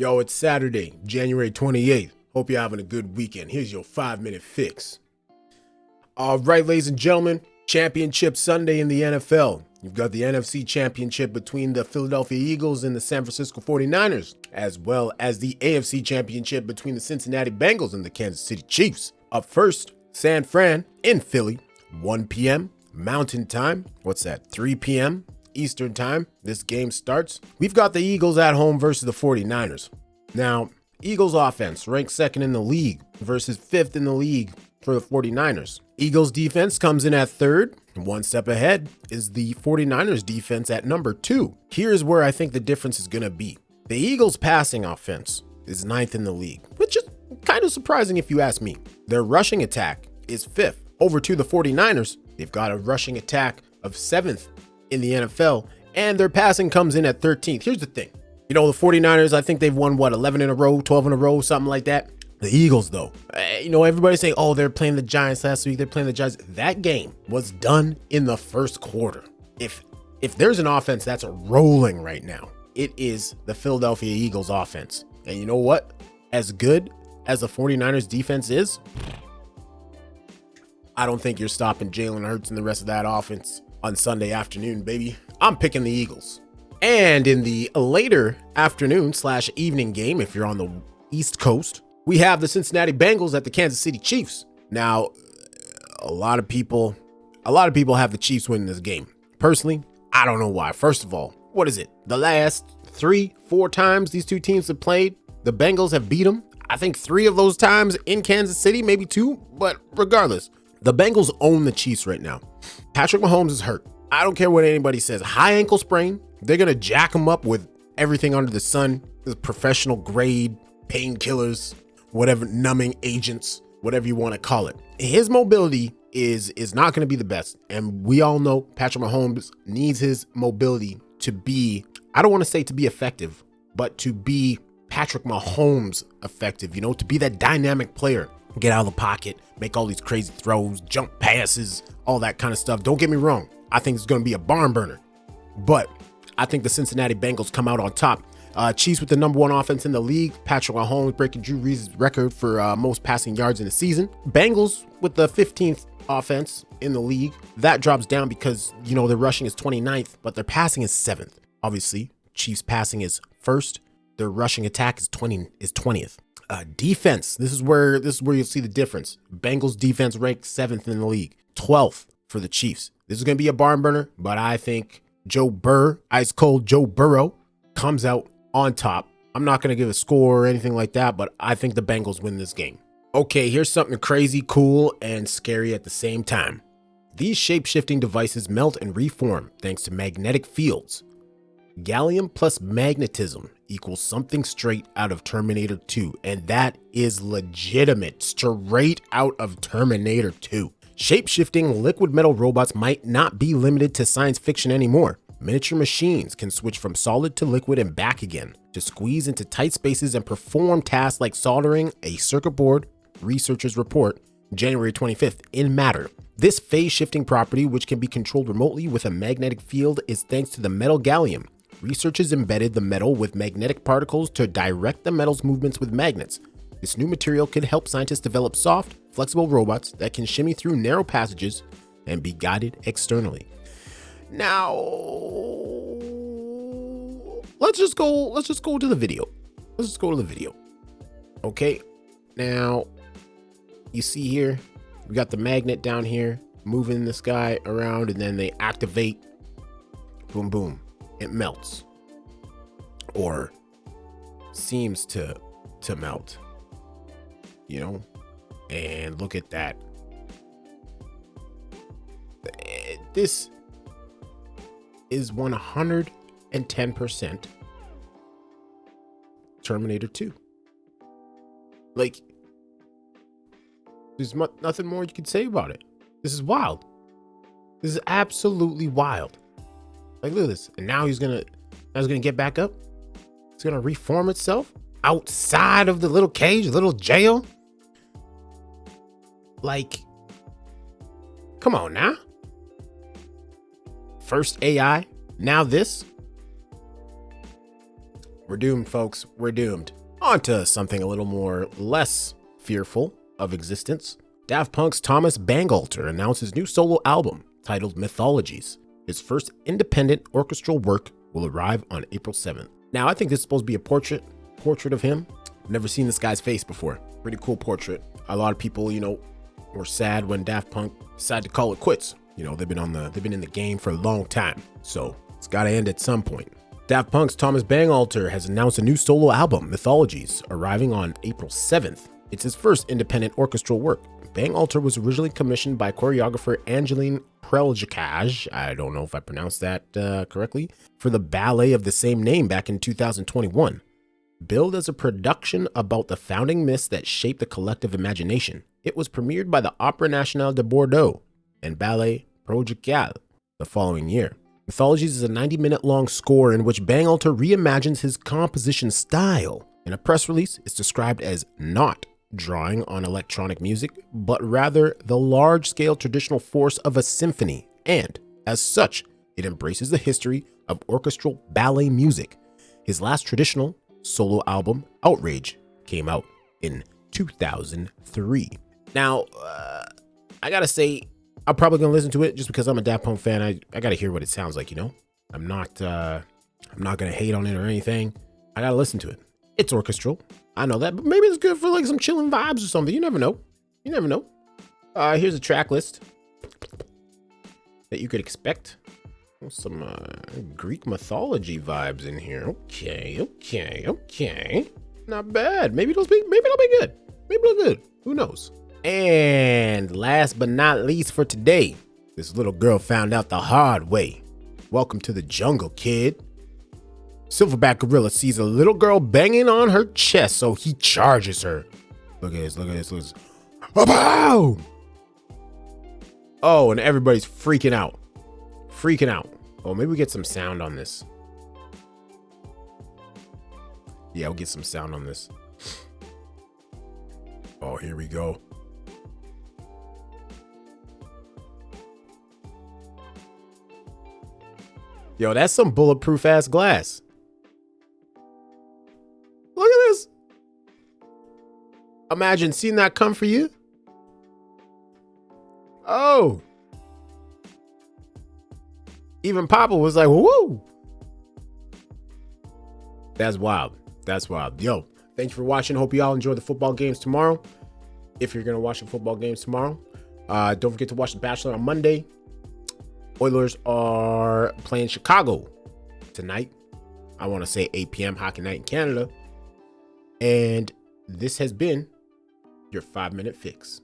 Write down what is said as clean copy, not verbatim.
Yo, it's Saturday, January 28th. Hope you're having a good weekend. Here's your 5-minute fix. All right, ladies and gentlemen, Championship Sunday in the NFL. You've got the NFC Championship between the Philadelphia Eagles and the San Francisco 49ers, as well as the AFC Championship between the Cincinnati Bengals and the Kansas City Chiefs. Up first, San Fran in Philly, 1 p.m. Mountain Time. What's that, 3 p.m. Eastern Time? This game starts. We've got the Eagles at home versus the 49ers. Now, Eagles offense ranked second in the league versus fifth in the league for the 49ers. Eagles defense comes in at third. One step ahead is the 49ers defense at number 2. Here's where I think the difference is going to be. The Eagles passing offense is ninth in the league, which is kind of surprising if you ask me. Their rushing attack is fifth. Over to the 49ers, they've got a rushing attack of 7th in the NFL, and their passing comes in at 13th. Here's the thing. You know, the 49ers, I think they've won, 11 in a row, 12 in a row, something like that. The Eagles, though, everybody's saying, oh, they're playing the Giants last week. They're playing the Giants. That game was done in the first quarter. If there's an offense that's rolling right now, it is the Philadelphia Eagles offense. And you know what? As good as the 49ers defense is, I don't think you're stopping Jalen Hurts and the rest of that offense on Sunday afternoon, baby. I'm picking the Eagles. And in the later afternoon/evening game, if you're on the East Coast, we have the Cincinnati Bengals at the Kansas City Chiefs. Now, a lot of people have the Chiefs winning this game. Personally, I don't know why. First of all, what is it? The last 3-4 times these two teams have played, the Bengals have beat them. I think 3 of those times in Kansas City, maybe 2, but regardless, the Bengals own the Chiefs right now. Patrick Mahomes is hurt. I don't care what anybody says. High ankle sprain. They're going to jack him up with everything under the sun. The professional grade painkillers, whatever, numbing agents, whatever you want to call it. His mobility is not going to be the best. And we all know Patrick Mahomes needs his mobility to be, I don't want to say to be effective, but to be Patrick Mahomes effective, to be that dynamic player. Get out of the pocket, make all these crazy throws, jump passes, all that kind of stuff. Don't get me wrong. I think it's going to be a barn burner, but I think the Cincinnati Bengals come out on top. Chiefs with the number 1 offense in the league. Patrick Mahomes breaking Drew Brees' record for most passing yards in the season. Bengals with the 15th offense in the league. That drops down because, their rushing is 29th, but their passing is 7th. Obviously, Chiefs passing is 1st. Their rushing attack is 20th. Defense. This is where you'll see the difference. Bengals defense ranked 7th in the league, 12th for the Chiefs. This is going to be a barn burner, but I think ice cold Joe Burrow comes out on top. I'm not going to give a score or anything like that, but I think the Bengals win this game. Okay, here's something crazy, cool, and scary at the same time. These shape-shifting devices melt and reform thanks to magnetic fields. Gallium plus magnetism equals something straight out of Terminator 2, and that is legitimate, straight out of Terminator 2. Shape-shifting liquid metal robots might not be limited to science fiction anymore. Miniature machines can switch from solid to liquid and back again to squeeze into tight spaces and perform tasks like soldering a circuit board, researchers report January 25th in Matter. This phase-shifting property, which can be controlled remotely with a magnetic field, is thanks to the metal gallium. Researchers embedded the metal with magnetic particles to direct the metal's movements with magnets. This new material could help scientists develop soft, flexible robots that can shimmy through narrow passages and be guided externally. Now, let's just go to the video. Okay. Now, you see here, we got the magnet down here moving this guy around, and then they activate. Boom, boom. It melts, or seems to melt, and look at that. This is 110% Terminator 2. Like, there's nothing more you could say about it. This is wild. This is absolutely wild. Like, look at this. And now he's gonna get back up. It's gonna reform itself outside of the little cage, little jail. Like, come on now. First AI, now this. We're doomed, folks. We're doomed. On to something a little more less fearful of existence. Daft Punk's Thomas Bangalter announced his new solo album titled Mythologies. His first independent orchestral work will arrive on April 7th. Now, I think this is supposed to be a portrait of him. I've never seen this guy's face before. Pretty cool portrait. A lot of people, were sad when Daft Punk decided to call it quits. They've been in the game for a long time, so it's got to end at some point. Daft Punk's Thomas Bangalter has announced a new solo album, Mythologies, arriving on April 7th. It's his first independent orchestral work. Bangalter was originally commissioned by choreographer Angeline Preljakac, I don't know if I pronounced that correctly, for the ballet of the same name back in 2021. Billed as a production about the founding myths that shaped the collective imagination, it was premiered by the Opéra National de Bordeaux and Ballet Projectile the following year. Mythologies is a 90-minute long score in which Bangalter reimagines his composition style. In a press release, it's described as not drawing on electronic music, but rather the large-scale traditional force of a symphony, and, as such, it embraces the history of orchestral ballet music. His last traditional solo album, Outrage, came out in 2003. Now, I gotta say, I'm probably gonna listen to it just because I'm a Daft Punk fan. I gotta hear what it sounds like, I'm not gonna hate on it or anything. I gotta listen to it. It's orchestral. I know that, but maybe it's good for like some chilling vibes or something. You never know. Here's a track list that you could expect. Some Greek mythology vibes in here. Okay. Not bad. Maybe it'll be good. Who knows? And last but not least for today, this little girl found out the hard way. Welcome to the jungle, kid. Silverback gorilla sees a little girl banging on her chest, so he charges her. Look at this. Wow! Oh, and everybody's freaking out. Oh, maybe we get some sound on this. Yeah, we'll get some sound on this. Oh, here we go. Yo, that's some bulletproof ass glass. Look at this. Imagine seeing that come for you. Oh. Even Papa was like, whoa. That's wild. Yo, thank you for watching. Hope you all enjoy the football games tomorrow. If you're going to watch the football games tomorrow, don't forget to watch The Bachelor on Monday. Oilers are playing Chicago tonight. I want to say 8 p.m. hockey night in Canada. And this has been your 5-minute fix.